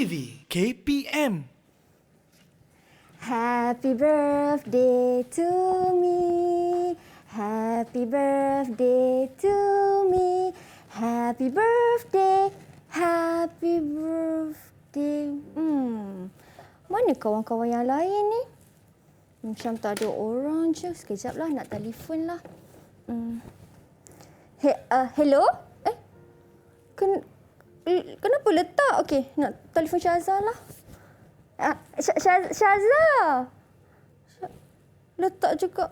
TV KPM. Happy birthday to me. Happy birthday to me. Happy birthday. Happy birthday. Mana kawan-kawan yang lain ni? Macam tak ada orang je. Sekejap lah nak telefon lah. Hello? Kenapa letak? Okey, nak telefon Syazah lah. Syazah. Letak juga.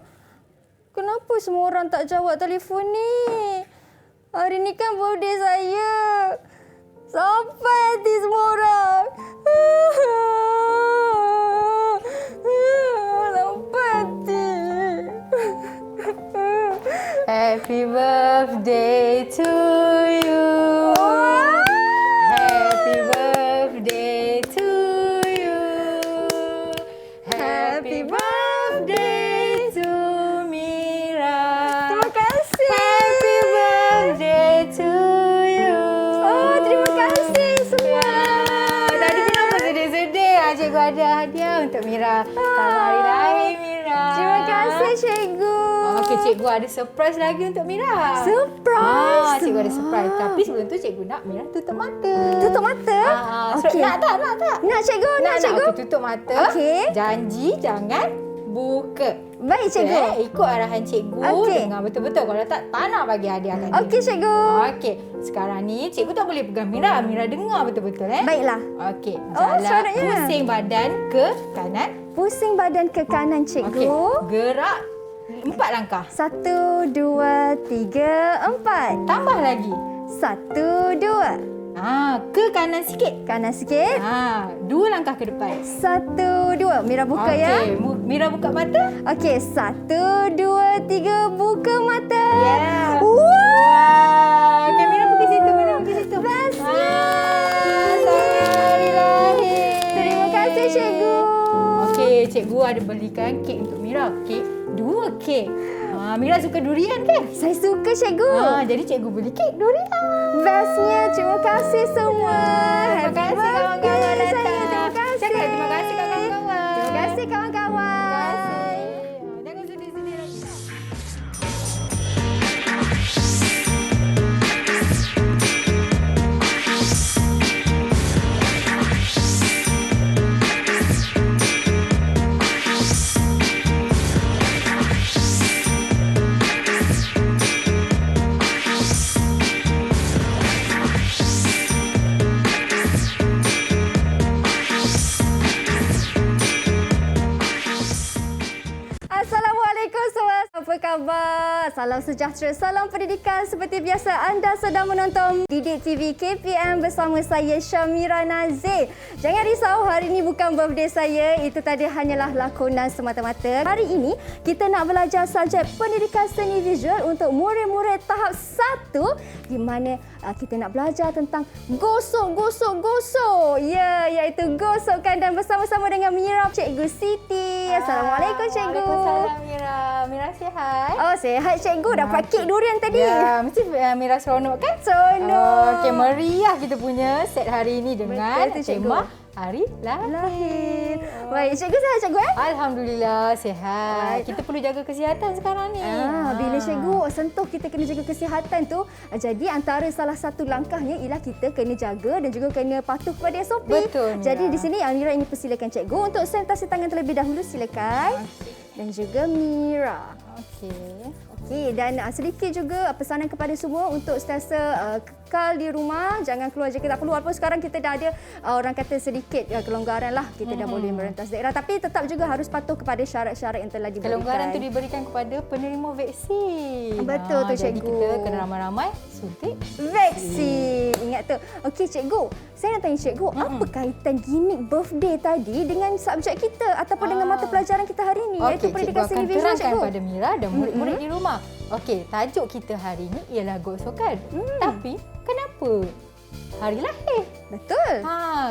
Kenapa semua orang tak jawab telefon ni? Hari ni kan birthday saya. Sampai hati semua orang. Sampai hati. Happy birthday to you. Happy birthday to you. Happy birthday to Mira. Terima kasih. Happy birthday to you. Oh, terima kasih semua. Tadi kenapa sedih-sedih? Cikgu ada hadiah untuk Mira. Selamat hari lahir Mira. Terima kasih, cikgu. Okey, cikgu ada surprise lagi untuk Mira. Surprise. Cikgu ada surprise. Tapi sebelum tu cikgu nak Mira tutup mata. Tutup mata? Okey. Nak tak? Nak, cikgu. Nak, cikgu. Okey, tutup mata. Okey. Janji jangan buka. Baik, cikgu. Okay, ikut arahan cikgu. Okey. Dengar betul-betul. Kalau tak nak bagi hadiah kat dia. Okey, cikgu. Okey. Sekarang ni cikgu tak boleh pegang Mira. Mira dengar betul-betul. Baiklah. Okey. Oh, Jalan suaranya. pusing badan ke kanan. Pusing badan ke kanan, cikgu. Okey. Gerak 4 langkah. 1, 2, 3, 4. Tambah lagi. 1, 2. Ke kanan sikit. Kanan sikit. 2 langkah ke depan. 1, 2. Mira buka ya. Okey, Mira buka mata. Okey, 1, 2, 3. Buka mata. Yeah. Wow. Okey, Mira pergi situ. Bestnya. Selamat hari lahir. Terima kasih, cikgu. Okey, cikgu ada belikan kek untuk Mira. Kek, 2 kek. Mira suka durian kan? Saya suka, cikgu. Jadi cikgu beli kek durian. Bestnya. Terima kasih semua. Terima kasih kawan-kawan datang. Terima kasih. Cakap terima kasih kawan-kawan. Terima kasih, kawan-kawan. Jangan sedih-sedih lagi. Assalamualaikum semua. Apa khabar? Salam sejahtera, salam pendidikan. Seperti biasa anda sedang menonton Didik TV KPM bersama saya Syamira Nazir. Jangan risau, hari ini bukan birthday saya. Itu tadi hanyalah lakonan semata-mata. Hari ini kita nak belajar subjek pendidikan seni visual untuk murid-murid tahap 1 di mana kita nak belajar tentang gosok. Ya, iaitu gosokkan dan bersama-sama dengan Mira, Cikgu Siti. Assalamualaikum, Cikgu. Waalaikumsalam Mira. Mira sihat? Oh, sihat, Cikgu. Dapat kek durian tadi. Ya, mesti Mira seronok kan? Seronok. Okey, meriah kita punya set hari ini dengan Betul tu, Cikgu. tema Hari Lahir. Baik, Cikgu sihat, Cikgu? Alhamdulillah sihat. Baik. Kita perlu jaga kesihatan sekarang ni. Bila Cikgu sentuh kita kena jaga kesihatan tu, jadi antara salah satu langkahnya ialah kita kena jaga dan juga kena patuh kepada SOP. Betul, Mira. Jadi di sini Mira ingin persilakan Cikgu untuk sanitasi tangan terlebih dahulu, silakan. Dan juga Mira. Okey, dan sedikit juga pesanan kepada semua untuk sentiasa kekal di rumah, jangan keluar jika tak perlu. Walaupun sekarang kita dah ada orang kata sedikit kelonggaran lah, kita dah boleh merentas daerah, tapi tetap juga harus patuh kepada syarat-syarat yang telah diberikan. Kelonggaran tu diberikan kepada penerima vaksin. Betul tu, Jadi Cikgu. kita kena ramai-ramai suntik Vaksin. Ingat tu. Okey, Cikgu. Saya nak tanya Cikgu, apa kaitan gimmick birthday tadi dengan subjek kita ataupun dengan mata pelajaran kita hari ini, iaitu Okey, pendidikan cikgu seni akan visual, terangkan Cikgu? kepada Mira dan murid-murid di rumah. Okey, tajuk kita hari ini ialah gosokan. Tapi kenapa hari lahir? Betul.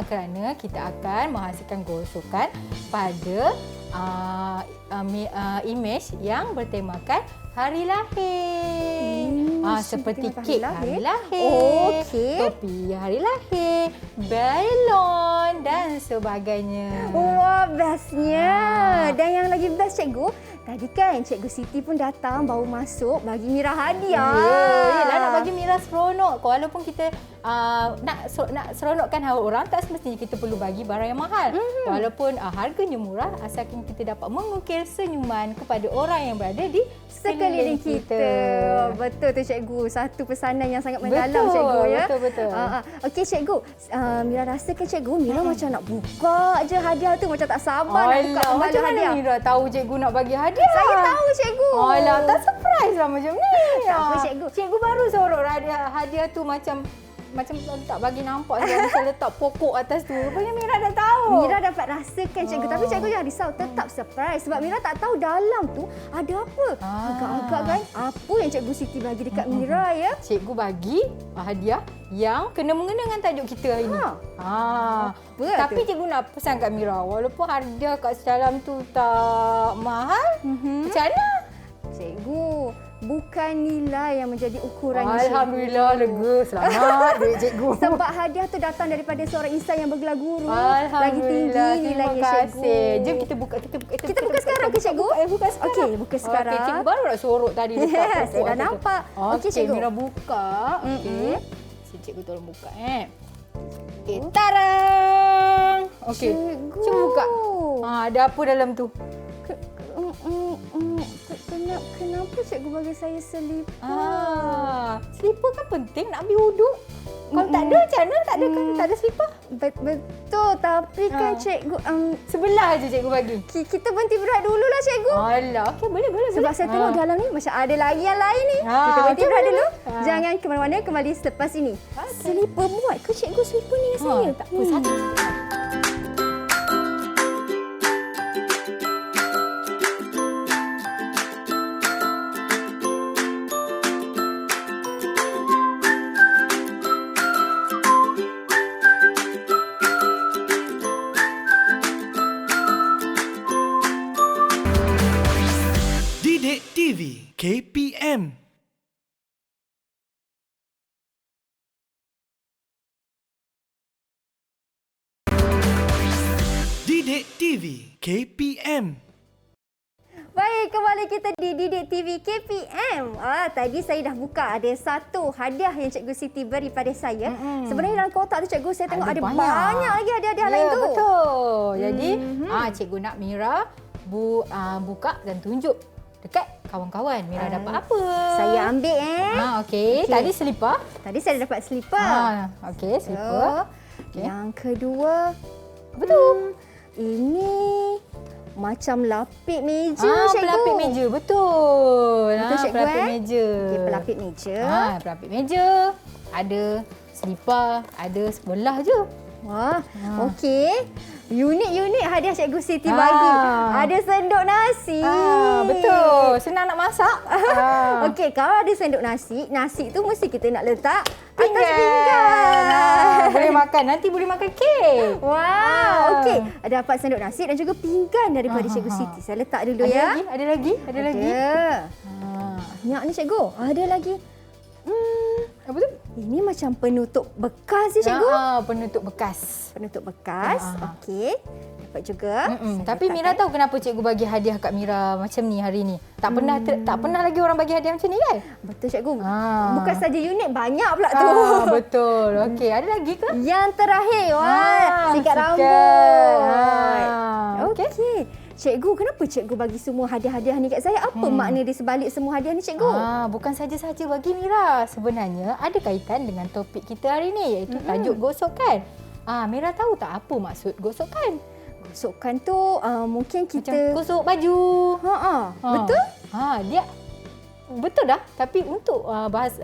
Kerana kita akan menghasilkan gosokan pada imej yang bertemakan hari lahir. Seperti Seperti kek hari hari lahir, Okey. topi hari lahir, balon dan sebagainya. Wah, bestnya. Dan yang lagi best cikgu, tadi kan Cikgu Siti pun datang baru masuk bagi Mira hadiah. Yelah, nak bagi Mira seronok. Walaupun kita nak seronokkan orang, tak semestinya kita perlu bagi barang yang mahal. Walaupun harganya murah, asalkan kita dapat mengukir senyuman kepada orang yang berada di sekeliling kita. Betul tu cikgu. Satu pesanan yang sangat mendalam Betul, cikgu ya. betul. Okey cikgu, Mira rasa ke cikgu Mira macam nak buka je hadiah tu, macam tak sabar nak buka Alah, macam mana hadiah. Mira tahu cikgu nak bagi hadiah? Saya tahu cikgu. Alah, tak surprise lah macam ni. Tak apa, cikgu. Cikgu baru sorok hadiah tu macam tak bagi nampak saya macam letak pokok atas tu. Rupanya Mira dah tahu. Mira dapat rasakan cikgu. Tapi cikgu jangan risau, tetap surprise. Sebab Mira tak tahu dalam tu ada apa. Agak-agak kan apa yang Cikgu Siti bagi dekat Mira ya. Cikgu bagi hadiah yang kena mengena dengan tajuk kita hari ni. Apa Tapi tu? cikgu nak pesan kat Mira, walaupun hadiah kat dalam tu tak mahal, macam mana? Cikgu, bukan nilai yang menjadi ukurannya. Alhamdulillah, lega. Selamat duit cikgu. Sebab hadiah tu datang daripada seorang insan yang bergelar guru. Lagi Alhamdulillah, tinggi terima nilainya kasih. cikgu. Jom kita buka. Kita buka sekarang ke cikgu? Buka sekarang. Okey, buka sekarang. Okey, cikgu baru nak sorok tadi dekat pokok Saya dah atas tu. nampak. Okey, cikgu. Mira buka. Okey. Cikgu tolong buka Okey, tarang. Okey. Cikgu. Cuba buka. Ada apa dalam tu? Kenapa cikgu bagi saya selipar? Selipar kan penting nak ambil wuduk. Kalau tak ada macam mana? Tak ada kan? Tak ada selipar? Betul, tapi kan cikgu Sebelah aja cikgu bagi. kita berhenti berehat dululah cikgu. Alah, okey boleh. Sebab saya tengok dalam ni macam ada lagi yang lain ni. Kita berhenti okey, berehat boleh. dulu. Jangan ke mana-mana, kembali selepas ini. Selipar muat ke cikgu selipar ni dengan saya? Tak apa, satu. Didik TV KPM. Didik TV KPM. Baik, kembali kita di Didik TV KPM. Tadi saya dah buka ada satu hadiah yang Cikgu Siti beri pada saya. Sebenarnya dalam kotak tu cikgu saya tengok ada banyak lagi hadiah-hadiah lain tu. Betul. Jadi, cikgu nak Mira buka dan tunjuk dekat kawan-kawan. Mira dapat apa? Saya ambil Okey. Tadi selipar. Tadi saya dah dapat selipar. Okey, selipar. Okay. Yang kedua, Apa tu? Ini macam lapik meja cikgu. Pelapik meja. Betul. Betul, cikgu, pelapik meja. Okey, pelapik meja. Pelapik meja. Ada selipar, ada sebelah je. Wah, okey. Unik-unik hadiah Cikgu Siti bagi. Ada sendok nasi. Betul. Senang nak masak. Okey, kalau ada sendok nasi, nasi tu mesti kita nak letak atas Pinggan. pinggan. Boleh makan. Nanti boleh makan kek. Wah, okey. Ada dapat sendok nasi dan juga pinggan daripada Cikgu Siti. Saya letak dulu ya. Ada lagi. Banyak ni cikgu. Ada lagi. Apa tu? Ini macam penutup bekas ni cikgu. Penutup bekas. Penutup bekas. Okey. Dapat juga. Saya Tapi letakkan. Mira tahu kenapa cikgu bagi hadiah kat Mira macam ni hari ni? Tak pernah lagi orang bagi hadiah macam ni kan? Betul cikgu. Bukan saja unik, banyak pula tu. Betul. Okey, ada lagi ke? Yang terakhir, wah, sikat sikat. rambut. Okey. Cikgu, kenapa cikgu bagi semua hadiah-hadiah ni kat saya? Apa makna di sebalik semua hadiah ni cikgu? Bukan saja-saja bagi Mira. Sebenarnya ada kaitan dengan topik kita hari ni iaitu tajuk gosokan. Mira tahu tak apa maksud gosokan? Gosokan tu mungkin Macam kita... gosok baju. Betul? Dia betul dah. Tapi untuk bahas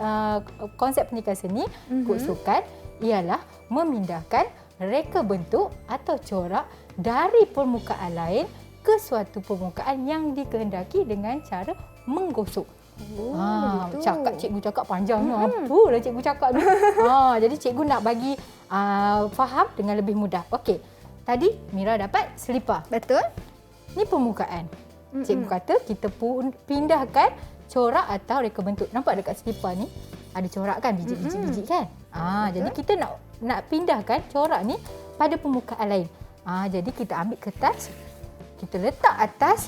konsep pendidikan seni, gosokan ialah memindahkan reka bentuk atau corak dari permukaan lain ke suatu permukaan yang dikehendaki dengan cara menggosok. Begitu. Cikgu cakap panjang ni. Apalah cikgu cakap ni. Jadi cikgu nak bagi faham dengan lebih mudah. Okey. Tadi Mira dapat selipar. Betul? Ni permukaan. Cikgu kata kita pun pindahkan corak atau reka bentuk. Nampak dekat selipar ni ada corak kan, biji-biji kan. Jadi kita nak pindahkan corak ni pada permukaan lain. Jadi kita ambil kertas, kita letak atas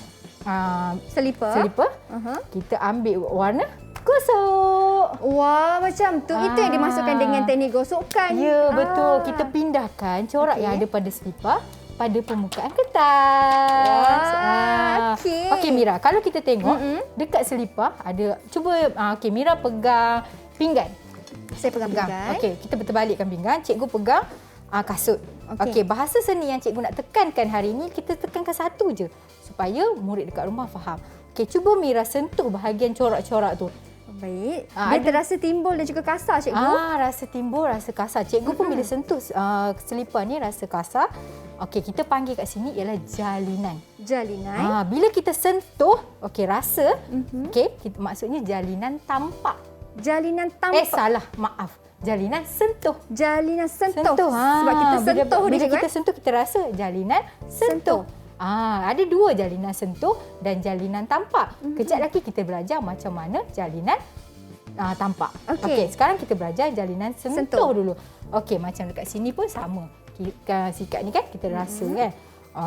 Selipar. kita ambil warna, gosok. Wah, macam tu. Itu yang dimasukkan dengan teknik gosokan. Ya, betul. Kita pindahkan corak yang ada pada selipar pada permukaan kertas. Okey Mira, kalau kita tengok dekat selipar ada, cuba Mira pegang pinggan. Saya pegang pinggan. Okey, kita berterbalikkan pinggan. Cikgu pegang kasut. Okey, bahasa seni yang cikgu nak tekankan hari ini, kita tekankan satu je supaya murid dekat rumah faham. Okey, cuba Mira sentuh bahagian corak-corak tu. Baik. Dia terasa timbul dan juga kasar, cikgu. Rasa timbul, rasa kasar. Cikgu pun bila sentuh selipar ni rasa kasar. Okey, kita panggil kat sini ialah jalinan. Jalinan. Bila kita sentuh, rasa. Okey, maksudnya jalinan tampak. Jalinan tampak. Salah, maaf. Jalinan sentuh. Jalinan sentuh. Sebab kita sentuh bila dia, kita sentuh, kita rasa jalinan sentuh. Ada dua, jalinan sentuh dan jalinan tampak. Kejap lagi kita belajar macam mana jalinan tampak. Okey, sekarang kita belajar jalinan sentuh dulu. Okey, macam dekat sini pun sama. Sikat ni kan kita rasa kan.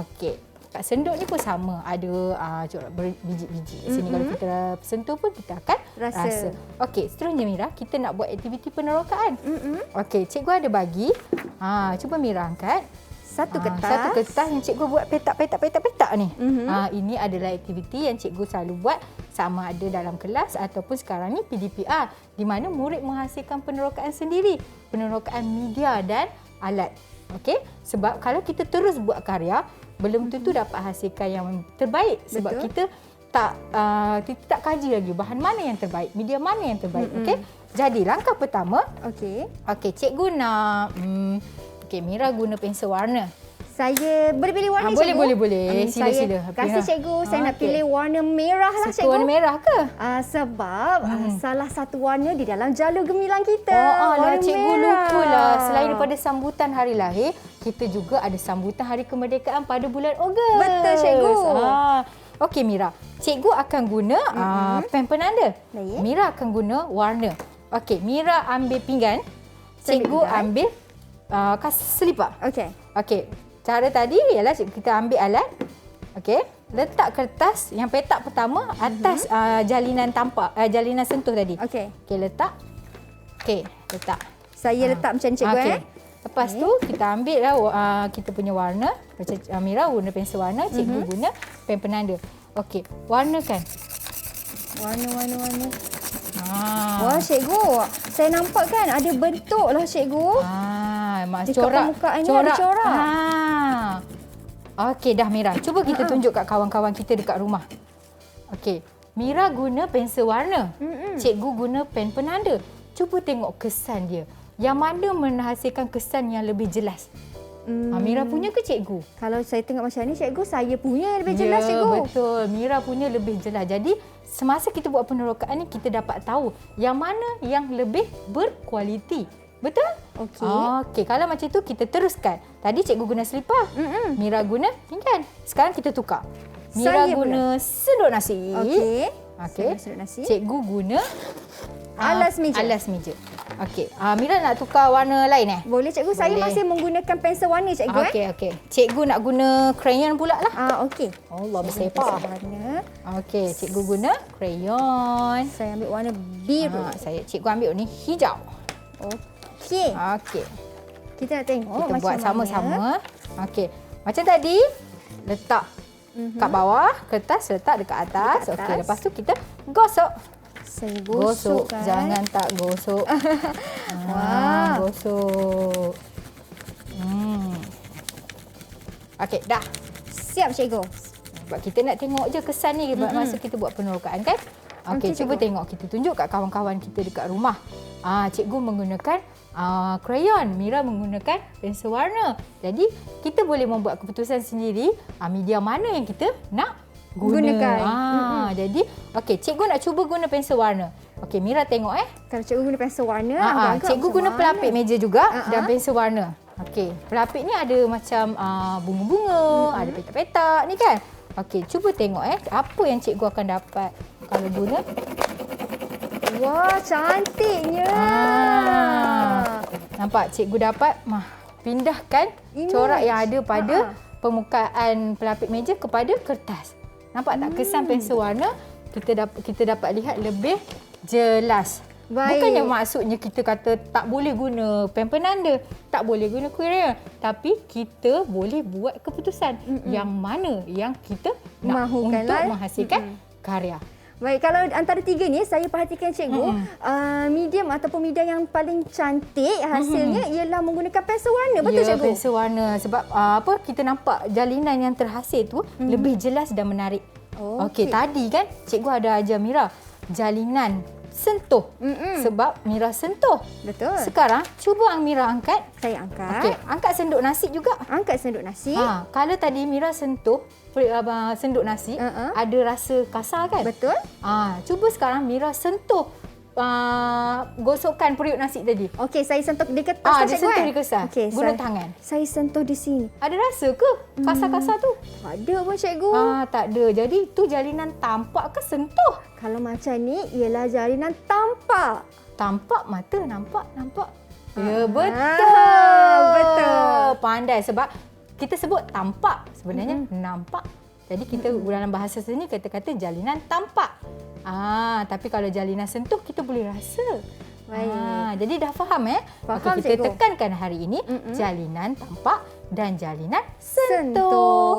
Okey, kat senduk ni pun sama. Ada corak biji-biji. Kat sini kalau kita sentuh pun kita akan rasa. Okey, seterusnya Mira, kita nak buat aktiviti penerokaan. Okey, cikgu ada bagi. Cuba Mira angkat. Satu kertas. Satu kertas yang cikgu buat petak ni. Ini adalah aktiviti yang cikgu selalu buat sama ada dalam kelas ataupun sekarang ni PDPR, di mana murid menghasilkan penerokaan sendiri, penerokaan media dan alat. Okey, sebab kalau kita terus buat karya, belum tentu dapat hasilkan yang terbaik sebab kita tak kaji lagi bahan mana yang terbaik, media mana yang terbaik. Okey. Jadi langkah pertama, okey, cikgu nak Mira guna pensel warna. Saya boleh pilih warna, cikgu? Boleh. Sila. Kasih cikgu, saya nak pilih warna merah lah, cikgu. Warna merah ke? Sebab salah satu warna di dalam jalur gemilang kita. Warna cikgu lupalah. Selain daripada sambutan hari lahir, kita juga ada sambutan hari kemerdekaan pada bulan Ogos. Betul, cikgu. Okey Mira, cikgu akan guna pen penanda. Mira akan guna warna. Okey, Mira ambil pinggan. Cikgu ambil selipar. Okey. Cara tadi ialah kita ambil alat. Okey. Letak kertas yang petak pertama atas jalinan tampak, jalinan sentuh tadi. Okey, letak. Okey, letak. Saya letak macam ni, cikgu. Lepas tu kita ambil kita punya warna. Macam Mira guna pensel warna, cikgu guna pen penanda. Okey, warnakan. Warna. Wah, cikgu. Saya nampak kan ada bentuk lah, cikgu. Corak. Ada corak. Okey, dah Mira. Cuba kita tunjuk kat kawan-kawan kita dekat rumah. Okey, Mira guna pensel warna. Cikgu guna pen penanda. Cuba tengok kesan dia. Yang mana menghasilkan kesan yang lebih jelas? Mira punya ke cikgu? Kalau saya tengok macam ni, cikgu, saya punya lebih jelas, cikgu. Betul. Mira punya lebih jelas. Jadi, semasa kita buat penerokaan ni, kita dapat tahu yang mana yang lebih berkualiti. Betul? Okey. Kalau macam tu, kita teruskan. Tadi cikgu guna selipar. Mira guna pinggan. Sekarang kita tukar. Mira guna senduk nasi. Okey. Cikgu guna alas meja. Okey. Mira nak tukar warna lain Boleh, cikgu. Boleh. Saya masih menggunakan pensel warna, cikgu. Okey. Cikgu nak guna crayon pula lah. Okey. Allah, bersepah. Okey, cikgu guna crayon. Saya ambil warna biru. Cikgu ambil ni hijau. Okey. Kita nak tengok kita macam buat mana. sama-sama. Okey. Macam tadi, letak kat bawah, kertas letak dekat atas. Okey, lepas tu kita gosok. Saya gosok kan. Jangan tak gosok. Gosok. Okey, dah. Siap, cikgu. Sebab kita nak tengok je kesan ni masa kita buat penerokaan kan. Okey, cuba tengok. Kita tunjuk kat kawan-kawan kita dekat rumah. Cikgu menggunakan crayon, Mira menggunakan pensel warna. Jadi, kita boleh membuat keputusan sendiri media mana yang kita nak gunakan. Jadi, okey, cikgu nak cuba guna pensel warna. Okey, Mira tengok Kalau cikgu guna pensel warna, cikgu guna pelapik meja juga dan pensel warna. Okey, pelapik ni ada macam bunga-bunga, ada petak-petak ni kan. Okey, cuba tengok apa yang cikgu akan dapat. kalau guna. Wah, cantiknya. Nampak cikgu dapat pindahkan Image. corak yang ada pada permukaan pelapis meja kepada kertas. Nampak tak kesan pensel warna kita dapat lihat lebih jelas. Baik. Bukannya maksudnya kita kata tak boleh guna pen penanda, tak boleh guna crayon, tapi kita boleh buat keputusan yang mana yang kita nak Mahukan untuk lah. menghasilkan karya. Baik, kalau antara tiga ni saya perhatikan cikgu, medium ataupun media yang paling cantik hasilnya ialah menggunakan pensel warna. Betul cikgu? Pensel warna sebab kita nampak jalinan yang terhasil tu lebih jelas dan menarik. Okey, tadi kan cikgu ada ajar Mira jalinan sentuh. Sebab Mira sentuh. Betul. Sekarang cuba Mira angkat. Saya angkat. Okey, angkat senduk nasi juga. Angkat senduk nasi. Kalau tadi Mira sentuh senduk nasi, ada rasa kasar kan? Betul. Cuba sekarang Mira sentuh gosokkan periuk nasi tadi. Okey, saya sentuh di kertas Dia cikgu. sentuh di kertas. Okey, Guna tangan. Saya sentuh di sini. Ada rasa ke kasar-kasar tu? Tak ada pun cikgu. Tak ada. Jadi tu jalinan tampak ke sentuh? Kalau macam ni ialah jalinan tampak. Tampak mata, nampak. Ya, Betul. Pandai sebab kita sebut tampak, sebenarnya nampak. Jadi kita dalam bahasa seni kata-kata jalinan tampak. Tapi kalau jalinan sentuh kita boleh rasa. Baik. Jadi dah faham Faham, kita cikgu. tekankan hari ini jalinan tampak dan jalinan Sentuh. sentuh.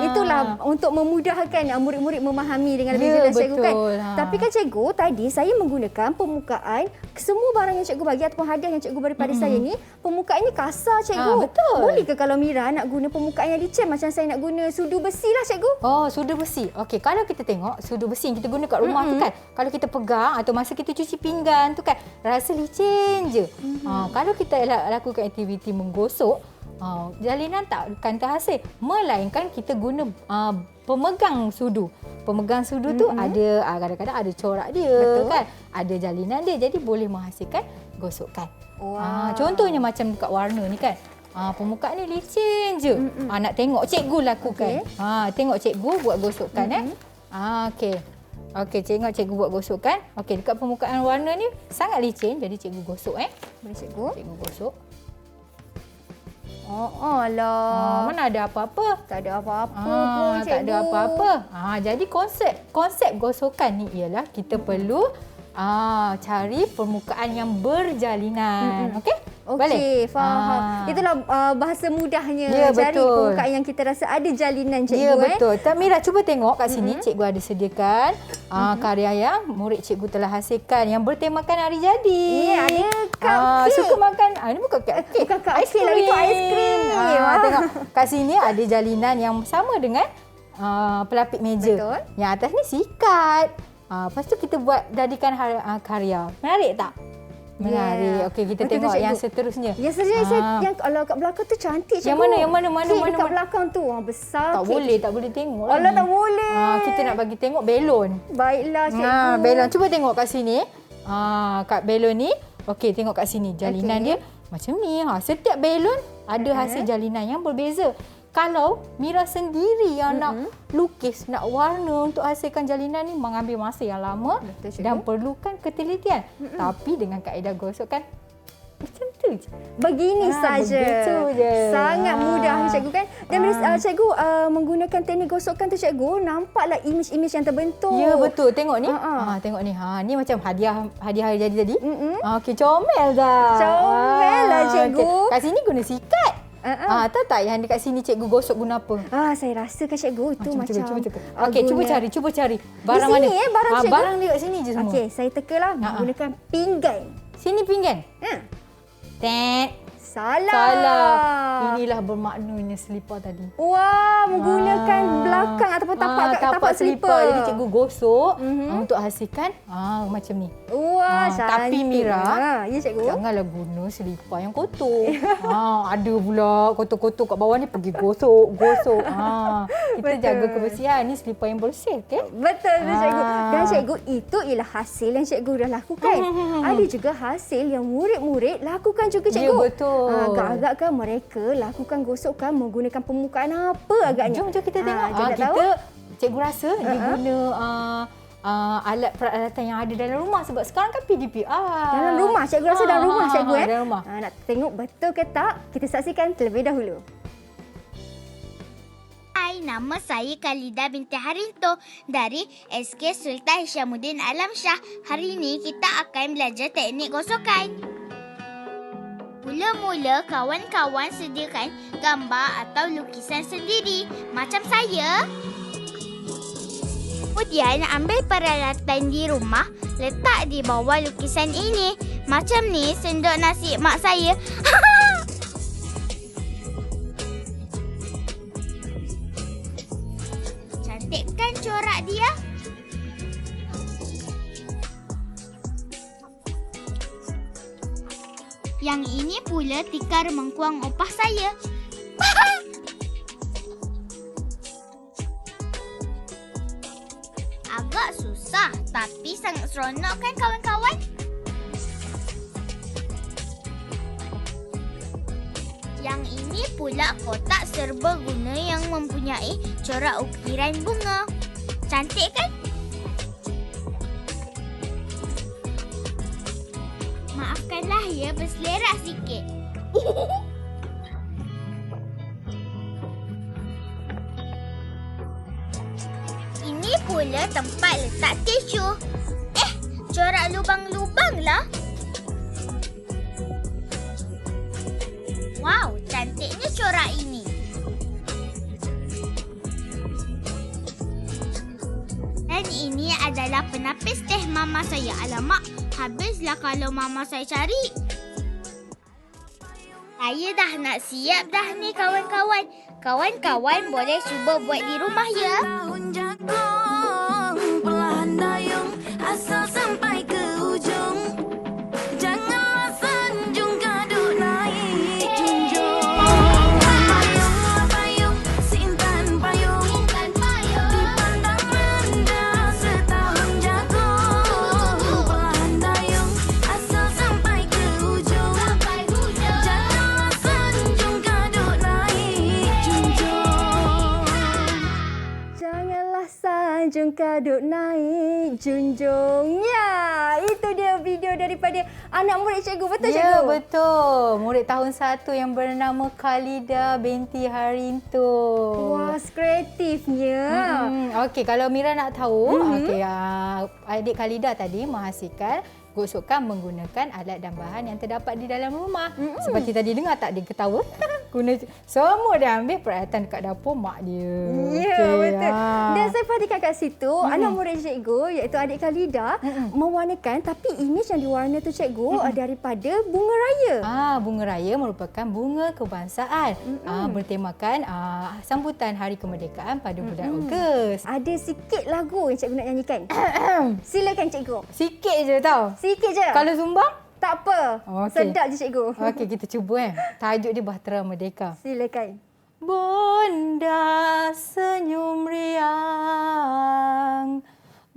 Itulah untuk memudahkan murid-murid memahami dengan lebih Ya, jelas cikgu kan. betul. Tapi kan cikgu, tadi saya menggunakan permukaan semua barang yang cikgu bagi ataupun hadiah yang cikgu beri pada saya ni, permukaannya kasar cikgu. Betul. Boleh ke kalau Mira nak guna permukaan yang licin macam saya nak guna sudu besi lah cikgu? Sudu besi. Okey, kalau kita tengok sudu besi yang kita guna kat rumah tu kan, kalau kita pegang atau masa kita cuci pinggan tu kan, rasa licin je. Kalau kita lakukan aktiviti menggosok, jalinan tak akan terhasil. Melainkan kita guna pemegang sudu. Pemegang sudu tu ada kadang-kadang ada corak dia. Betul. Kan? Ada jalinan dia. Jadi boleh menghasilkan gosokan. Wow. Contohnya macam dekat warna ni kan. Permukaan ni licin je. Nak tengok cikgu lakukan. Tengok cikgu buat gosokan okey. Okey, tengok cikgu buat gosokan. Okey, dekat permukaan warna ni sangat licin. Jadi cikgu gosok Boleh cikgu? Cikgu gosok. Alah. Mana ada apa-apa. Tak ada apa-apa pun cikgu. Tak ada apa-apa. Jadi konsep gosokan ni ialah kita perlu cari permukaan yang berjalinan. Okey? Okey, faham. Itulah bahasa mudahnya Ya, cari betul. permukaan yang kita rasa ada jalinan cikgu. Ya, betul. Mira, cuba tengok kat sini. Cikgu ada sediakan karya yang murid cikgu telah hasilkan yang bertemakan hari jadi. Ya, ada cupcake. Suka makan. Ini bukan cupcake. Bukan cupcake lah, itu aiskrim. Tengok. Kat sini ada jalinan yang sama dengan pelapis meja. Betul. Yang atas ni sikat. Lepas tu kita jadikan karya. Menarik tak? Menarik. Okey, kita Okey, tengok cikgu. yang seterusnya. Yang seterusnya yang kalau kat belakang tu cantik cikgu. Yang mana? Kek dekat belakang tu besar. Tak boleh tengok lagi. Allah, tak boleh. Kita nak bagi tengok belon. Baiklah cikgu. Belon. Cuba tengok kat sini. Kat belon ni. Okey, tengok kat sini. Jalinan dia macam ni. Setiap belon ada hasil jalinan yang berbeza. Kalau Mira sendiri yang nak lukis, nak warna untuk hasilkan jalinan ni mengambil masa yang lama. Betul, cikgu. Dan perlukan ketelitian. Tapi dengan kaedah gosok kan macam tu je. Begini saja. Begitu je. Sangat mudah cikgu kan. Dan bila cikgu menggunakan teknik gosokan tu cikgu, nampaklah imej-imej yang terbentuk. Ya, betul. Tengok ni. Tengok ni. Ni macam hadiah hari jadi tadi. Okey, comel dah. Comel lah, cikgu. Okay. Kat sini guna sikat. Tahu tak yang dekat sini cikgu gosok guna apa? Saya rasa kan cikgu itu macam. Okey, cuba cari. Barang di sini, mana? barang cikgu. Barang dia kat sini je semua. Okey, saya tekalah menggunakan pinggan. Sini pinggan. Tet. Salah. Inilah bermaknanya selipar tadi. Wah, menggunakan belakang ataupun tapak selipar. Jadi cikgu gosok untuk hasilkan macam ni. Wah, tapi Mira, ya cikgu. janganlah guna selipar yang kotor. Ada pula kotor-kotor kat bawah ni pergi gosok. Kita Betul. jaga kebersihan. Ni selipar yang bersih, okey? Betul cikgu. Dan cikgu, itu ialah hasil yang cikgu dah lakukan. Ada juga hasil yang murid-murid lakukan juga cikgu. Ya, betul. Agak-agak mereka lakukan gosokan menggunakan permukaan apa agaknya? Jom kita tengok. Jom nak tahu? Cikgu rasa dia guna alat peralatan yang ada dalam rumah sebab sekarang kan PDPR. Dalam rumah, cikgu rasa dalam rumah cikgu dalam rumah. Nak tengok betul ke tak? Kita saksikan terlebih dahulu. Hai, nama saya Khalida binti Harinto dari SK Sultan Hishamuddin Alam Shah. Hari ini kita akan belajar teknik gosokan. Mula-mula kawan-kawan sediakan gambar atau lukisan sendiri macam saya. Kemudian ambil peralatan di rumah, letak di bawah lukisan ini. Macam ni sendok nasi mak saya. Cantikkan corak dia? Yang ini pula tikar mengkuang opah saya. Agak susah tapi sangat seronok kan kawan-kawan? Yang ini pula kotak serbaguna yang mempunyai corak ukiran bunga. Cantik kan? Maafkanlah ya berselerak sikit. Ini pula tempat letak tisu. Corak lubang-lubang lah. Wow, cantiknya corak ini. Dan ini adalah penapis teh mama saya. Alamak, habislah kalau mama saya cari. Saya dah nak siap dah ni kawan-kawan. Kawan-kawan boleh cuba buat di rumah ya. Tahun jagung, perlahan dayung, asal sampai ke ujung. Janganlah sanjung kaduk naik junjung. Payung, payung, simpan payung. Dipandang rendah setahun jagung. Perlahan dayung, asal sampai ke ujung. Janganlah sanjung kaduk naik junjung. Janganlah sanjung kaduk naik junjung. Ya, itu dia video daripada anak murid cikgu. Betul cikgu? Ya, betul. Murid tahun 1 yang bernama Khalida binti Harinto. Wah, kreatifnya. Okey, kalau Mira nak tahu, adik Khalida tadi menghasilkan gosokan menggunakan alat dan bahan yang terdapat di dalam rumah. Seperti tadi dengar tak dia ketawa? Guna semua dia ambil peralatan dekat dapur mak dia. Ya, Okey, betul. Dan saya perhatikan kat situ, anak murid cikgu iaitu adik Khalida mewarnakan, tapi imej yang diwarna tu cikgu daripada bunga raya. Bunga raya merupakan bunga kebangsaan. Bertemakan sambutan Hari Kemerdekaan pada bulan Ogos. Ada sikit lagu yang cikgu nak nyanyikan. Silakan cikgu. Sikit je tau. Sikit je. Kalau sumbang? Tak apa. Okey. Sedap je cikgu. Okey, kita cuba Tajuk dia Bahtera Merdeka. Silakan. Bonda senyum riang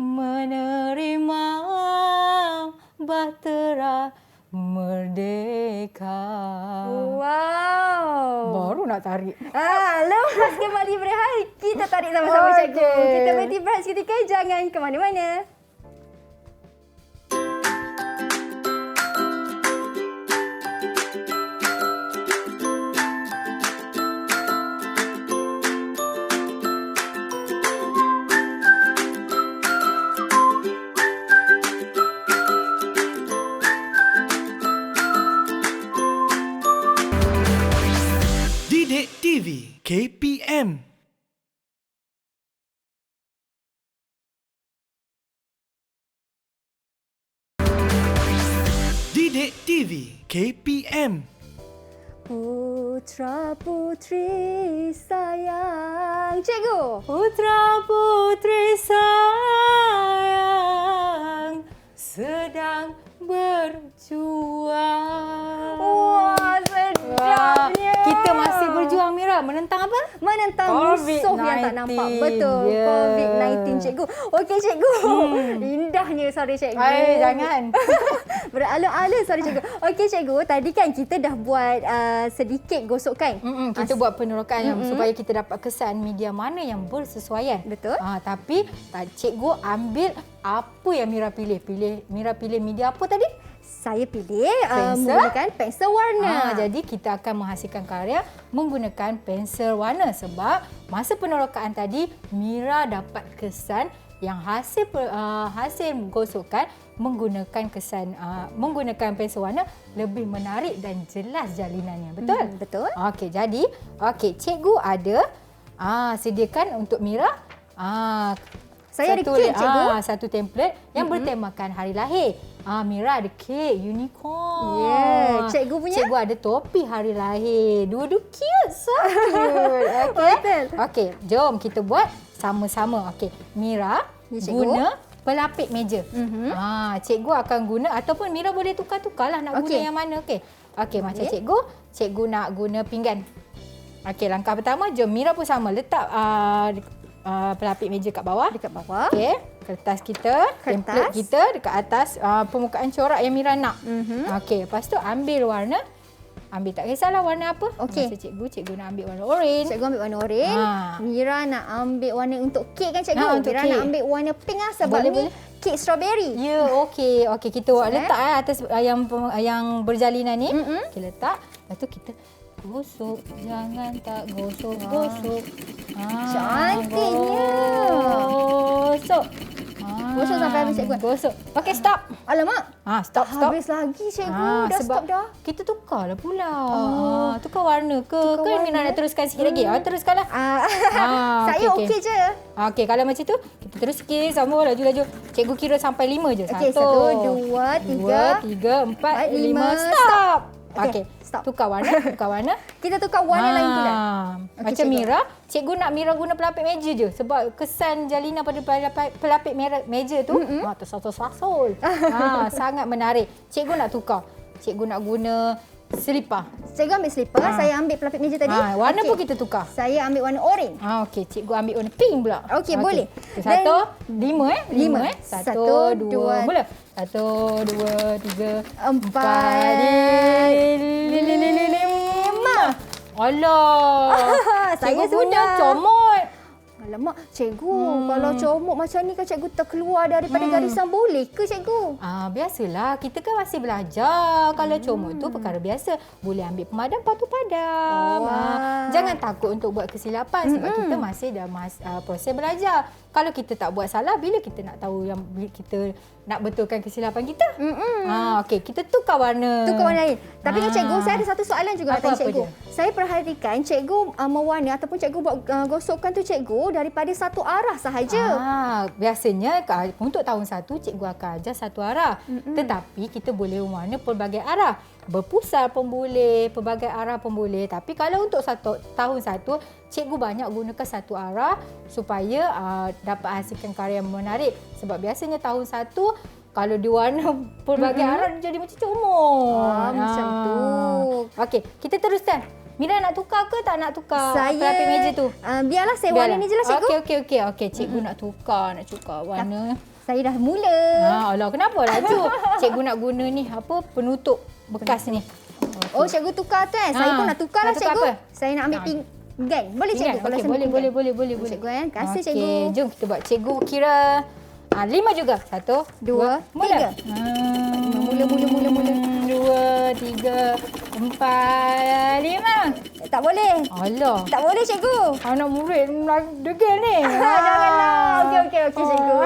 menerima Bahtera Merdeka. Wow. Baru nak tarik. Lepas kembali berehat, kita tarik sama-sama cikgu. Okey. Kita berhenti berehat seketika, jangan ke mana-mana. Didik TV KPM. Didik TV KPM. Putra putri sayang. Cikgu. Putra putri sayang sedang berjuang. Wah, sedapnya. Kita masih berjuang, Mira. Menentang apa? Menentang musuh yang tak nampak. Betul. Ya. COVID-19 cikgu. Okey cikgu. Indahnya suara cikgu. Jangan. Beralun-alun suara cikgu. Okey cikgu, tadi kan kita dah buat sedikit gosokkan. Kita buat penerokan supaya kita dapat kesan media mana yang bersesuaian. Betul. Tapi cikgu ambil apa yang Mira pilih. Mira pilih media apa tadi? Saya pilih Pensel? menggunakan pensel warna. Jadi kita akan menghasilkan karya menggunakan pensel warna sebab masa penerokaan tadi Mira dapat kesan yang hasil gosokan menggunakan menggunakan pensel warna lebih menarik dan jelas jalinannya. Betul? Betul. Okey, jadi cikgu ada sediakan untuk Mira Saya ada kek, cikgu. satu template yang bertemakan hari lahir. Mira ada kek unicorn. Yeah, cikgu punya? Cikgu ada topi hari lahir. Dua-dua cute, so cute. Betul. Okey, jom kita buat sama-sama. Okey, Mira Ya, cikgu. guna pelapik meja. Cikgu akan guna ataupun Mira boleh tukar-tukarlah nak guna Okey. yang mana. Okey, macam Boleh. cikgu nak guna pinggan. Okey, langkah pertama jom Mira pun sama letak pelapik meja kat bawah. Dekat bawah. Okey, kertas kita, template kita dekat atas permukaan corak yang Mira nak. Okey, lepas tu ambil warna. Ambil tak kisahlah warna apa. Okey. Masa cikgu nak ambil warna oren. Cikgu ambil warna oren. Mira nak ambil warna untuk kek kan cikgu? Untuk Mira kek. nak ambil warna pink sebab Boleh, ni kek strawberry. Ya, okey. Okey, kita letak atas yang berjalinan ni. Kita letak. Lepas tu kita gosok. Jangan tak gosok. Cantiknya. Gosok. Gosok sampai habis, cikgu. Gosok. Pakai stop. Alamak. Stop. Habis lagi cikgu. Dah sebab stop dah. kita tukarlah pula. Tukar warna ke? Kan Mira nak teruskan sikit lagi? Teruskanlah. Saya okey je. Okey, kalau macam tu, kita terus sikit. Sambung laju-laju. Cikgu kira sampai 5 je. Okey, 1, 2, 3, 4, 5. 5. Stop. Okey, stop. tukar warna. Kita tukar warna lain pula. Macam cikgu. Mira, cikgu nak Mira guna pelapik meja je. Sebab kesan jalinan pada pelapik meja tu, tersasul-sasul. Sangat menarik. Cikgu nak tukar. Cikgu nak guna selipar. Cikgu ambil slipper, saya ambil pelapik meja tadi. Warna Okey. pun kita tukar. Saya ambil warna oren. Okey, cikgu ambil warna pink pula. Okey, boleh. 5 Lima. 1, Satu, 2, dua. mula. 1, 2, 3, 4, 5. Alah. Saya Cikgu punya sudah. comot. Alamak, cikgu, kalau comot macam ni kan cikgu terkeluar daripada garisan boleh ke cikgu? Biasalah. Kita kan masih belajar. Kalau comot tu perkara biasa. Boleh ambil pemadam, lepas tu padam. Jangan takut untuk buat kesilapan sebab kita masih dalam proses belajar. Kalau kita tak buat salah, bila kita nak tahu yang kita nak betulkan kesilapan kita? Okey, kita tukar warna. Tukar warna lain. Tapi kan cikgu, saya ada satu soalan juga nak tanya Apa cikgu. dia? Saya perhatikan cikgu mewarna ataupun cikgu buat gosokkan tu cikgu daripada satu arah sahaja. Biasanya untuk tahun 1 cikgu akan ajar satu arah. Tetapi kita boleh mewarna pelbagai arah. Berpusar pun boleh, pelbagai arah pun boleh. Tapi kalau untuk tahun 1, cikgu banyak gunakan satu arah supaya dapat hasilkan karya yang menarik. Sebab biasanya tahun 1 kalau diwarna pelbagai arah dia jadi macam comot. Macam tu. Okey, kita teruskan. Mira nak tukar ke tak nak tukar Saya pelapik meja tu? Biarlah saya warna ni je lah cikgu. Okey. Cikgu nak tukar warna. Saya dah mula. Alah, kenapa laju? Cikgu nak guna ni penutup bekas ni. Oh, cikgu tukar tu Saya pun nak tukar lah Nak tukar cikgu. apa? Saya nak ambil pinggan. Boleh cikgu kalau Okey, saya ambil boleh. pinggan? Boleh. Cikgu kan. Terima kasih Okey, cikgu. jom kita buat. Cikgu kira 5 juga. 1, 2, 3. Mula. 2, 3, 4, 5. Tak boleh. Alah. Tak boleh cikgu. Anak murid degil ni. Janganlah. Okey cikgu.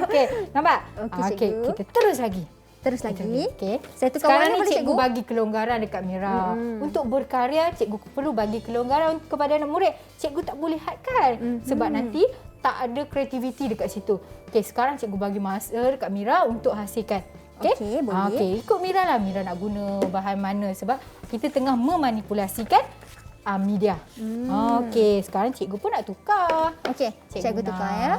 Okey, nampak? Okey, Okey, cikgu. kita terus lagi. Terus lagi. Okey. Saya tukar Sekarang warna ni boleh cikgu cikgu? bagi kelonggaran dekat Mira. Untuk berkarya, cikgu perlu bagi kelonggaran kepada anak murid. Cikgu tak boleh hadkan. Sebab nanti tak ada kreativiti dekat situ. Okey, sekarang cikgu bagi masa dekat Mira untuk hasilkan. Okey, boleh. Okey, ikut Mira lah. Mira nak guna bahan mana sebab kita tengah memanipulasikan media. Okey, sekarang cikgu pun nak tukar. Okey, cikgu tukar ya.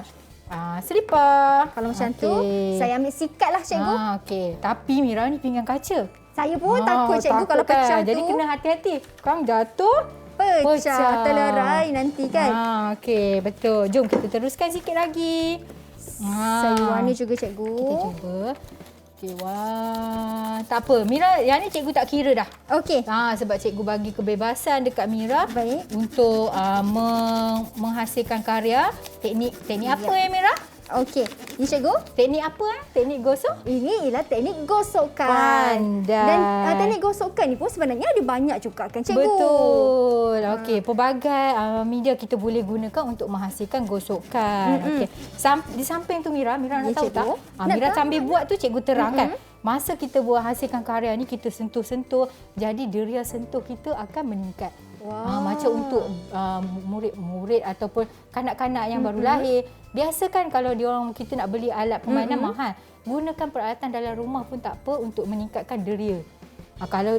Selipar. Kalau macam tu, saya ambil sikat lah cikgu. Okey, tapi Mira ni pinggan kaca. Saya pun takut cikgu takut kalau kan? pecah tu. Jadi kena hati-hati. Korang jatuh, pecah, terlerai nanti kan. Okey, betul. Jom kita teruskan sikit lagi. Saya warna juga cikgu. Kita cuba. Okey, wah. Tak apa. Mira, yang ni cikgu tak kira dah. Okey. Sebab cikgu bagi kebebasan dekat Mira Baik. untuk menghasilkan karya. Teknik apa Mira? Okey. Ni cikgu. Teknik apa Teknik gosok? Ini ialah teknik gosokan. Pandai. Dan teknik gosokan ni pun sebenarnya ada banyak juga kan cikgu? Betul. Okey, pelbagai media kita boleh gunakan untuk menghasilkan gosokan. Okey. Di samping tu Mira nak Ya, tahu cikgu. tak? Nak Mira tahu. sambil buat tu cikgu terangkan. Masa kita buat hasilkan karya ni kita sentuh-sentuh, jadi deria sentuh kita akan meningkat. Wow. Macam untuk murid-murid ataupun kanak-kanak yang baru lahir. Biasa kan kalau kita nak beli alat permainan mahal, gunakan peralatan dalam rumah pun tak apa untuk meningkatkan deria. Kalau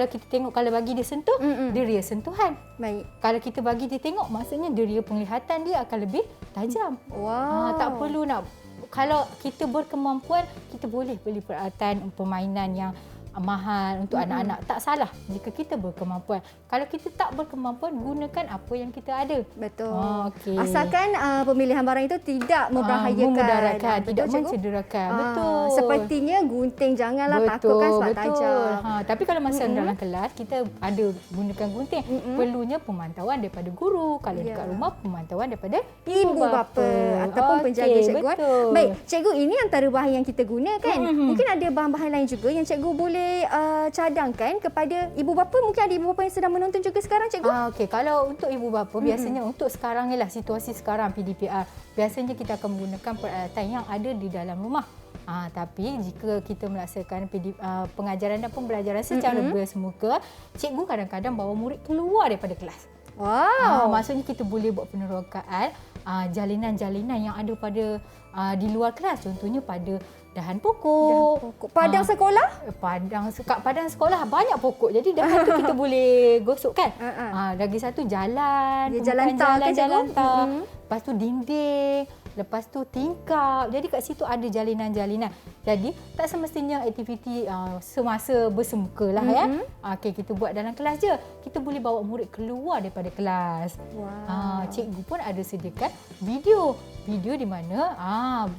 kita tengok, kalau bagi dia sentuh, deria sentuhan. Baik. Kalau kita bagi dia tengok, maksudnya deria penglihatan dia akan lebih tajam. Wow. Tak perlu nak, kalau kita berkemampuan, kita boleh beli peralatan permainan yang mahal untuk anak-anak. Tak salah jika kita berkemampuan. Kalau kita tak berkemampuan, gunakan apa yang kita ada. Betul. Okey. Asalkan pemilihan barang itu tidak membahayakan. Memudaratkan, Betul, tidak cikgu? mencederakan. Betul. Sepertinya gunting janganlah takut kan sebab tajam. Tapi kalau masa dalam kelas, kita ada gunakan gunting. Perlunya pemantauan daripada guru. Kalau dekat rumah, pemantauan daripada Ibu bapa ataupun penjaga cikgu. Betul. Baik, cikgu, ini antara bahan yang kita guna kan. Mungkin ada bahan-bahan lain juga yang cikgu boleh cadangkan kepada ibu bapa. Mungkin ada ibu bapa yang sedang menonton juga sekarang cikgu. Okey, kalau untuk ibu bapa biasanya untuk sekarang ni lah, situasi sekarang PDPR, biasanya kita akan menggunakan peralatan yang ada di dalam rumah. Tapi jika kita melaksanakan pengajaran dan pembelajaran secara bersemuka, cikgu kadang-kadang bawa murid keluar daripada kelas. Wow. Maksudnya kita boleh buat penerokaan jalinan-jalinan yang ada pada di luar kelas. Contohnya pada dahan pokok. Padang sekolah? Kat padang sekolah banyak pokok. Jadi dahan tu kita boleh gosok kan. Lagi satu jalan. Jalan tar kan, jalan cikgu? tar. Lepas tu dinding. Lepas tu tingkap. Jadi kat situ ada jalinan-jalinan. Jadi tak semestinya aktiviti semasa bersemuka lah ya. Okey, kita buat dalam kelas je. Kita boleh bawa murid keluar daripada kelas. Wow. Cikgu pun ada sediakan video. Video di mana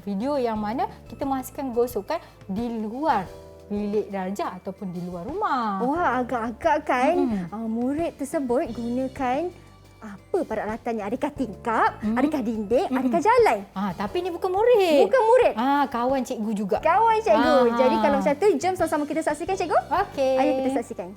video yang mana kita menghasilkan gosokan di luar bilik darjah ataupun di luar rumah. Wah, agak-agak kan murid tersebut gunakan apa peralatannya? Adakah tingkap? Adakah dinding? Adakah jalan? Tapi ni bukan murid. Bukan murid. Kawan cikgu juga. Kawan cikgu. Jadi kalau macam tu, jom sama-sama kita saksikan cikgu. Okey. Ayo kita saksikan.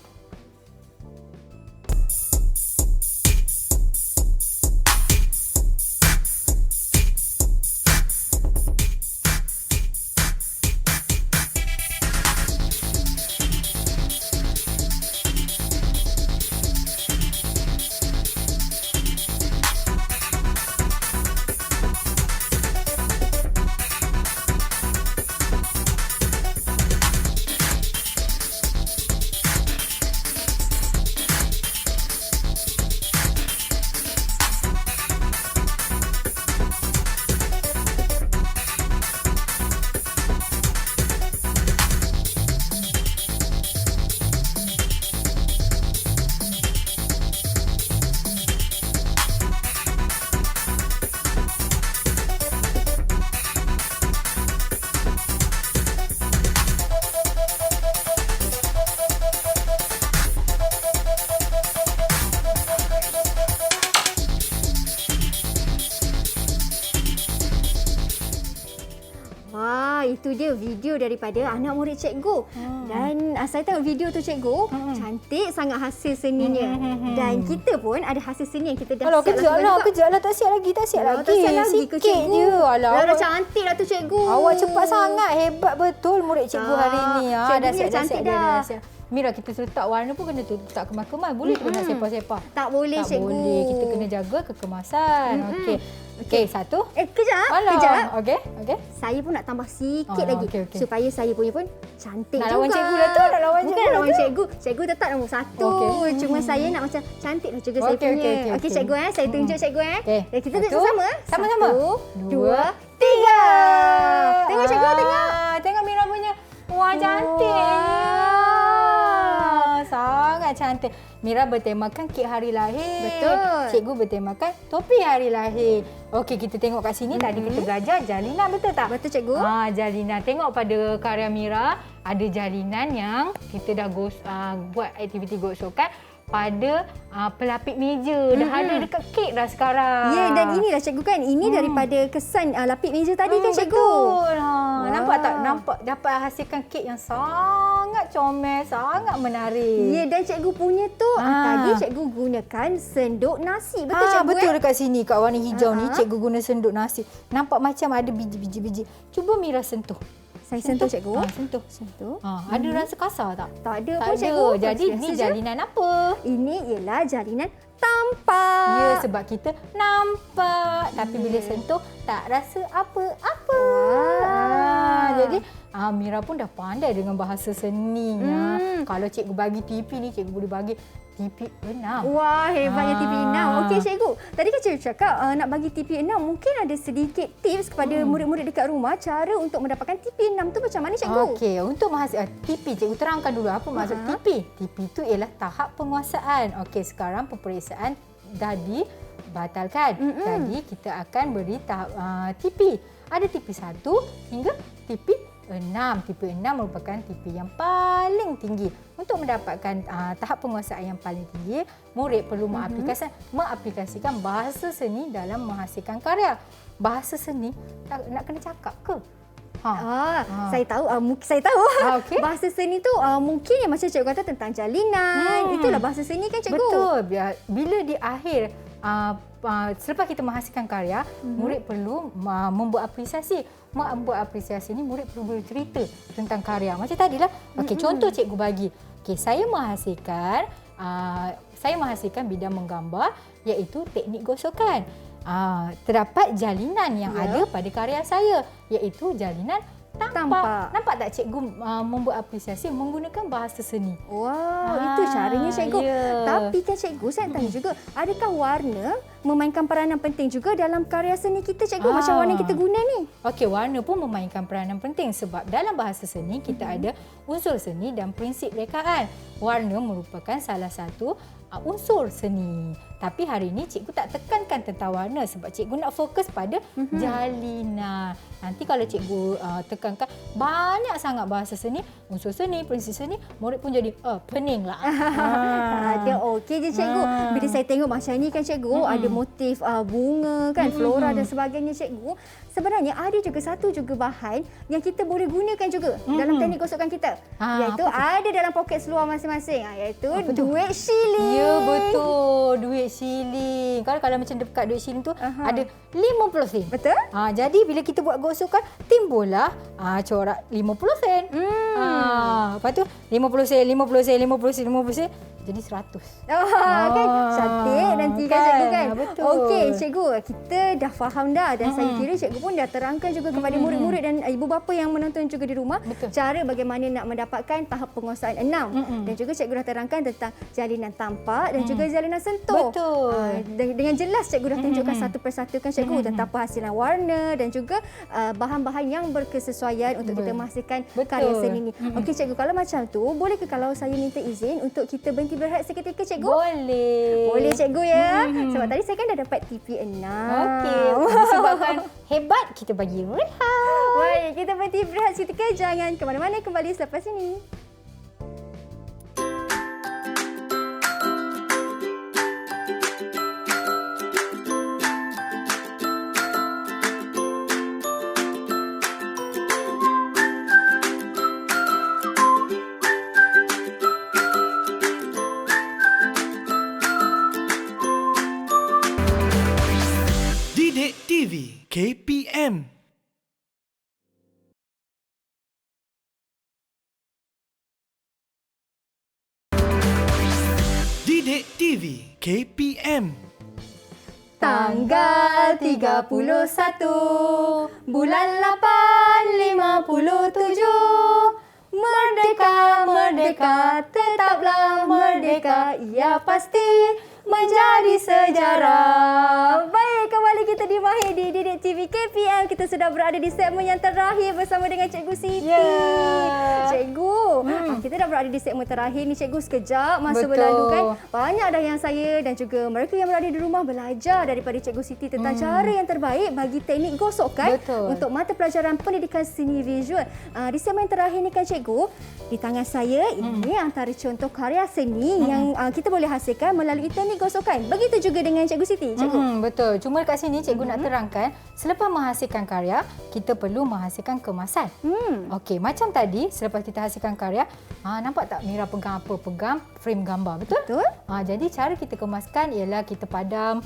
Itu dia video daripada anak murid cikgu. Dan saya tengok video tu cikgu, cantik sangat hasil seninya. Dan kita pun ada hasil seni yang kita dah siap lakukan. Kejap lah. Tak siap lagi. Tak siap lagi ke Sikit cikgu? je. Alah, Dah cantik lah tu cikgu. awak cepat sangat. Hebat betul murid cikgu hari ni. Cikgunya cantik dah. Mira, kita letak warna pun kena letak kemas-kemas. Boleh kita nak sepah-sepah? Tak boleh Tak cikgu. boleh. Kita kena jaga kekemasan. Okey, satu. Kejap. Alah. Kejap. Okey. Saya pun nak tambah sikit lagi. okey. Supaya saya punya pun cantik Nak juga. lawan cikgu dah tu? Nak lawan Bukan cikgu nak dah lawan tu? cikgu. Cikgu tetap nombor 1. Okey. Cuma saya nak macam cantik lah juga saya Okey, punya. okey, Okey cikgu saya tunjuk cikgu Okey. Kita Satu. tunjuk sama. Sama-sama. 1, 2, 3. Tengok cikgu, tengok. Tengok Mira punya. Wah, cantik. Sangat cantik. Mira bertemakan kek hari lahir. Betul. Cikgu bertemakan topi hari lahir. Okey, kita tengok kat sini tadi kita belajar jalinan, betul tak? Betul, cikgu. Jalinan. Tengok pada karya Mira, ada jalinan yang kita dah buat aktiviti gosokan pada pelapik meja. Dah ada dekat kek dah sekarang. Ya, dan inilah cikgu kan. Ini daripada kesan lapik meja tadi kan cikgu. Betul. Nampak tak? Wah. Nampak dapat hasilkan kek yang sangat comel, sangat menarik. Ya, dan cikgu punya tu tadi cikgu gunakan senduk nasi. Betul cikgu? Betul dekat sini kat warna hijau ni cikgu guna senduk nasi. Nampak macam ada biji-biji. Cuba Mira sentuh. Saya sentuh cikgu. Sentuh. Sentuh. Ada rasa kasar tak? Tak ada Tak pun ada. cikgu. Jadi Biasa ni je. jalinan apa? Ini ialah jalinan tampak. Ya, sebab kita nampak tapi bila sentuh tak rasa apa-apa. Jadi Mira pun dah pandai dengan bahasa seni. Kalau cikgu bagi TP ni, cikgu boleh bagi TP 6. Wah, hebatnya TP 6. Okey cikgu. Tadi kan cikgu cakap nak bagi TP 6, mungkin ada sedikit tips kepada murid-murid dekat rumah cara untuk mendapatkan TP 6 tu macam mana cikgu? Okey, untuk TP, cikgu terangkan dulu apa maksud TP. TP itu ialah tahap penguasaan. Okey, sekarang peperiksaan dah dibatalkan. Jadi kita akan beri tahap TP. Ada TP 1 hingga TP 6. TP 6 merupakan TP yang paling tinggi. Untuk mendapatkan tahap penguasaan yang paling tinggi, murid perlu mengaplikasikan bahasa seni dalam menghasilkan karya. Bahasa seni nak kena cakap ke? Saya tahu. Saya tahu. Okey. Bahasa seni tu mungkin yang macam cikgu kata tentang jalinan. Itulah bahasa seni kan cikgu? Betul. Bila di akhir selepas kita menghasilkan karya, murid perlu membuat apresiasi. Membuat apresiasi ni murid perlu bercerita tentang karya. Macam tadilah. Okey, contoh cikgu bagi. Okey, saya menghasilkan bidang menggambar iaitu teknik gosokan. Terdapat jalinan yang ada pada karya saya iaitu jalinan tampak. Nampak tak cikgu membuat apresiasi menggunakan bahasa seni? Wow, itu caranya cikgu. Ya. Tapi kan cikgu, saya tanya juga, adakah warna memainkan peranan penting juga dalam karya seni kita cikgu? Macam warna yang kita guna ni. Okey, warna pun memainkan peranan penting sebab dalam bahasa seni kita ada unsur seni dan prinsip rekaan. Warna merupakan salah satu unsur seni. Tapi hari ini cikgu tak tekankan tentang warna sebab cikgu nak fokus pada jalinan. Nanti kalau cikgu tekankan banyak sangat bahasa seni, unsur seni, prinsip seni, murid pun jadi pening lah. Dia okey je cikgu. Bila saya tengok macam ni kan cikgu, ada motif bunga kan, flora dan sebagainya cikgu. Sebenarnya ada juga satu juga bahan yang kita boleh gunakan juga dalam teknik gosokan kita. Iaitu ada dalam poket seluar masing-masing. Iaitu duit shilling. Ya, betul. Duit shilling. Kalau macam dekat duit shilling tu ada 50 sen. Betul? Jadi bila kita buat gosokan, timbullah corak 50 sen. Lepas tu 50 sen, 50 sen, 50 sen, 50 sen. Jadi 100. Kan? Cantik nanti kan cikgu kan? Betul. Okey cikgu, kita dah faham dah dan saya kira cikgu pun dah terangkan juga kepada murid-murid dan ibu bapa yang menonton juga di rumah cara bagaimana nak mendapatkan tahap penguasaan 6. Dan juga cikgu dah terangkan tentang jalinan tampak dan juga jalinan sentuh. Betul. Dengan jelas cikgu dah tunjukkan satu persatu kan cikgu tentang penghasilan warna dan juga bahan-bahan yang berkesesuaian untuk kita menghasilkan karya seni ni. Okey cikgu, kalau macam tu, boleh ke kalau saya minta izin untuk kita berhenti berehat seketika cikgu? Boleh. Boleh cikgu ya. Sebab tadi saya kan dah dapat TP 6. Okey. Disebabkan hebat, kita bagi rehat. Baik, kita berhenti berehat seketika. Jangan ke mana-mana, kembali selepas ini. Didik TV KPM. Didik TV KPM. Tanggal 31 bulan 8 57. Merdeka, merdeka, tetaplah merdeka. Ia pasti menjadi sejarah. Baik, kembali kita di Mahir di Didik TV KPM. Kita sudah berada di segmen yang terakhir bersama dengan Cikgu Siti. Cikgu, kita dah berada di segmen terakhir ni cikgu. Sekejap masa Betul. berlalu kan. Banyak dah yang saya dan juga mereka yang berada di rumah belajar daripada Cikgu Siti tentang cara yang terbaik bagi teknik gosokkan Betul. untuk mata pelajaran pendidikan seni visual. Di segmen terakhir ni kan cikgu, di tangan saya ini antara contoh karya seni yang kita boleh hasilkan melalui teknik gosokkan. Begitu juga dengan Cikgu Siti, cikgu. Betul. Cuma kat sini cikgu nak terangkan, selepas menghasilkan karya, kita perlu menghasilkan kemasan. Okey, macam tadi selepas kita hasilkan karya, nampak tak Mira pegang apa? Pegang frame gambar, betul? Betul. Jadi cara kita kemaskan ialah kita padam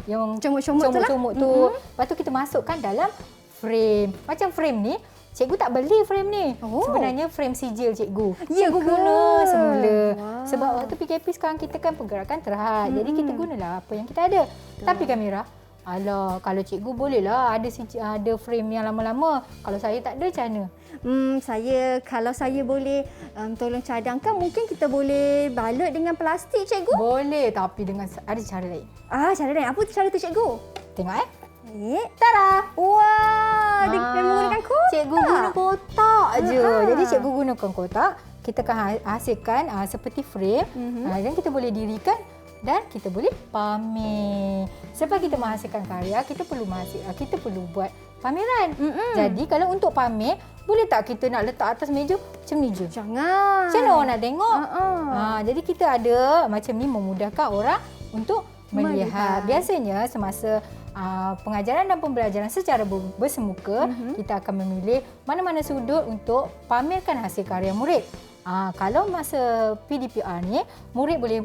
yang Comot-comot tu lah. comot tu. Lepas tu kita masukkan dalam frame. Macam frame ni, cikgu tak beli frame ni. Oh. Sebenarnya frame sijil cikgu. Ya Cikgu ke? guna semula. Wow. Sebab waktu PKP sekarang kita kan pergerakan terhad. Jadi kita gunalah apa yang kita ada. Tapi kan Mira, kalau cikgu bolehlah ada frame yang lama-lama. Kalau saya tak ada, macam mana? Kalau saya boleh tolong cadangkan, mungkin kita boleh balut dengan plastik, cikgu. Boleh, tapi dengan ada cara lain. Cara lain. Apa tu cara tu, cikgu? Tengok Tara! Wah, dia menggunakan kotak. Cikgu guna kotak je. Jadi cikgu gunakan kotak. Kita akan hasilkan seperti frame. Dan kita boleh dirikan dan kita boleh pamer. Selepas kita menghasilkan karya, kita perlu buat pameran. Jadi kalau untuk pamer, boleh tak kita nak letak atas meja macam ni je? Jangan. Macam mana orang nak tengok? Jadi kita ada macam ni memudahkan orang untuk melihat. Biasanya semasa pengajaran dan pembelajaran secara bersemuka, kita akan memilih mana-mana sudut untuk pamerkan hasil karya murid. Kalau masa PDPR ni, murid boleh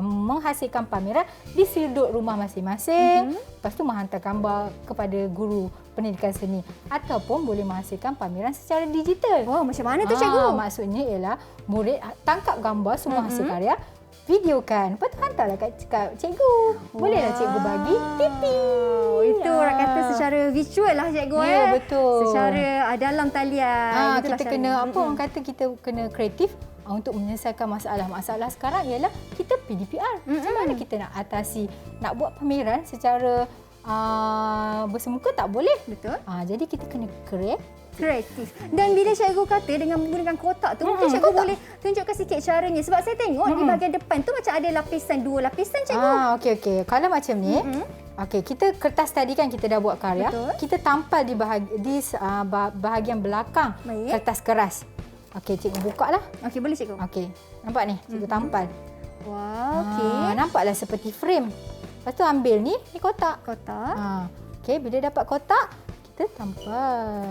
menghasilkan pameran di sudut rumah masing-masing. Lepas tu menghantar gambar kepada guru pendidikan seni. Ataupun boleh menghasilkan pameran secara digital. Oh, macam mana tu, cikgu? Maksudnya ialah murid tangkap gambar semua hasil karya, videokan. Lepas tu hantarlah kat cikgu. Bolehlah cikgu bagi tipi. Itu orang kata secara visual lah, cikgu. Ya, betul. Secara dalam talian. Itulah Kita kena orang kata kita kena kreatif untuk menyelesaikan masalah. Masalah sekarang ialah kita PDPR. Macam mana kita nak atasi, nak buat pameran secara bersemuka tak boleh. Betul. Jadi kita kena kreatif. Dan bila cikgu kata dengan menggunakan kotak tu, mungkin cikgu boleh tunjukkan sikit caranya. Sebab saya tengok di bahagian depan tu macam ada lapisan, 2 lapisan, cikgu. Okey. Kalau macam ni, kita kertas tadi kan kita dah buat karya. Betul. Kita tampal di bahagian belakang kertas keras. Okey, cikgu buka lah. Okey, boleh, cikgu. Okey, nampak ni, cikgu tampal. Wah, okey. Nampaklah seperti frame. Lepas tu ambil ni kotak. Okey, bila dapat kotak, kita tampal.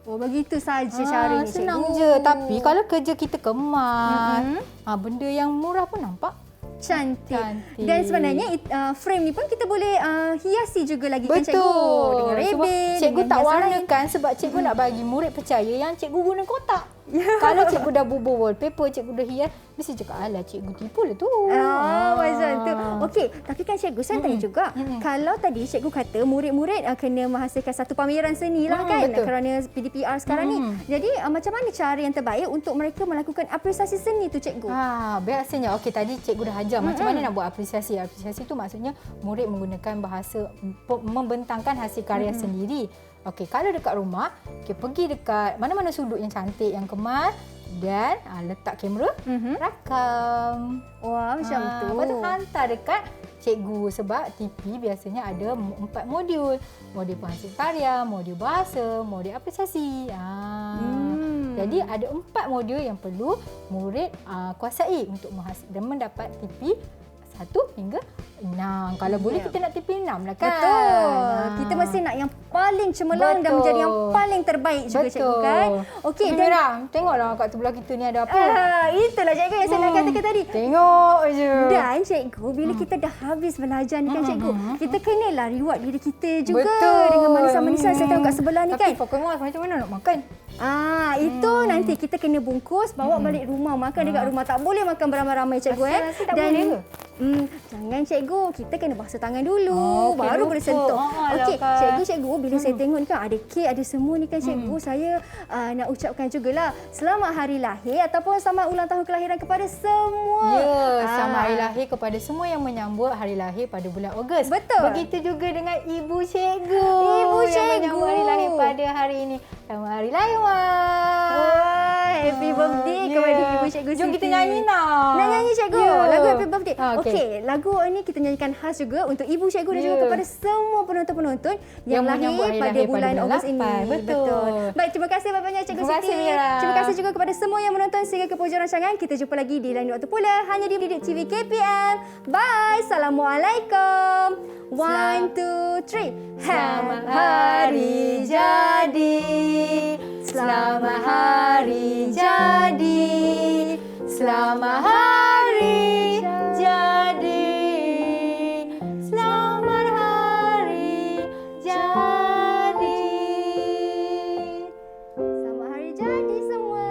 Oh, begitu saja caranya, cikgu. Senang je. Tapi kalau kerja kita kemas, benda yang murah pun nampak Cantik. Cantik. Dan sebenarnya frame ni pun kita boleh hiasi juga lagi kan, cikgu? Betul. Dengan rebel. Cikgu dengan tak hiasan warnakan sebab cikgu nak bagi murid percaya yang cikgu guna kotak. Kalau cikgu dah bubuh wallpaper, cikgu dah hias, mesti cakap, alah cikgu tipu lah tu. Macam tu. Okey, tapi kan cikgu, saya tanya juga. Kalau tadi cikgu kata murid-murid kena menghasilkan satu pameran seni lah kan, betul. kerana PDPR sekarang ni. Jadi macam mana cara yang terbaik untuk mereka melakukan apresiasi seni tu, cikgu? Biasanya, okey tadi cikgu dah ajar macam mana nak buat apresiasi. Apresiasi tu maksudnya murid menggunakan bahasa membentangkan hasil karya sendiri. Okey, kalau dekat rumah, pergi dekat mana-mana sudut yang cantik, yang kemas dan letak kamera, rakam. Wah, macam tu. Lepas tu hantar dekat cikgu sebab TV biasanya ada 4 modul. Modul penghasil karya, modul bahasa, modul apresiasi. Jadi ada 4 modul yang perlu murid kuasai untuk dan mendapat TV 1 hingga 6. Kalau boleh kita nak TV 6 lah kan. Betul. Kita mesti nak yang paling cemerlang dan menjadi yang paling terbaik juga, cikgu kan. Okey, dan Mira, tengoklah kat sebelah kita ni ada apa. itulah cikgu yang saya nak katakan tadi. Tengok je. Dan cikgu, bila kita dah habis belajar ni kan, cikgu, kita kenalah reward diri kita juga. Betul. Dengan manisan-manisan saya tahu kat sebelah ni kan. Tapi Pokemon macam mana nak makan? Itu nanti kita kena bungkus, bawa balik rumah, makan dekat rumah. Tak boleh makan beramai-ramai, cikgu. Rasa tak boleh ke? Jangan, cikgu. Kita kena basuh tangan dulu, Okey, baru lupa. boleh sentuh. Okey, kan. cikgu, bila saya tengok ni kan ada kek, ada semua ni kan, cikgu. Saya nak ucapkan jugalah selamat hari lahir ataupun selamat ulang tahun kelahiran kepada semua. Ya, selamat hari lahir kepada semua yang menyambut hari lahir pada bulan Ogos. Betul. Begitu juga dengan ibu cikgu. Ibu yang cikgu. menyambut hari lahir pada hari ini. Selamat hari lahir, Mak. Wah, happy birthday kepada Ibu Cikgu Siti. Jom kita nyanyi nak. Nak nyanyi cikgu lagu happy birthday. Okey. Okey, lagu ini kita nyanyikan khas juga untuk Ibu Cikgu dan juga kepada semua penonton-penonton yang lahir menyambut hari pada lahir bulan pada Ogos bulan ini. 8. Betul. Baik, terima kasih banyak Cikgu Terima kasih, Siti. Mira. Terima kasih juga kepada semua yang menonton sehingga ke penghujung rancangan. Kita jumpa lagi di lain waktu pula hanya di Didik TV KPM. Bye. Assalamualaikum. 1, 2, 3. Selamat hari jadi. Selamat hari jadi. Selamat hari jadi. Selamat hari jadi. Selamat hari jadi semua.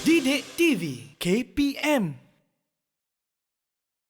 Didik TV KPM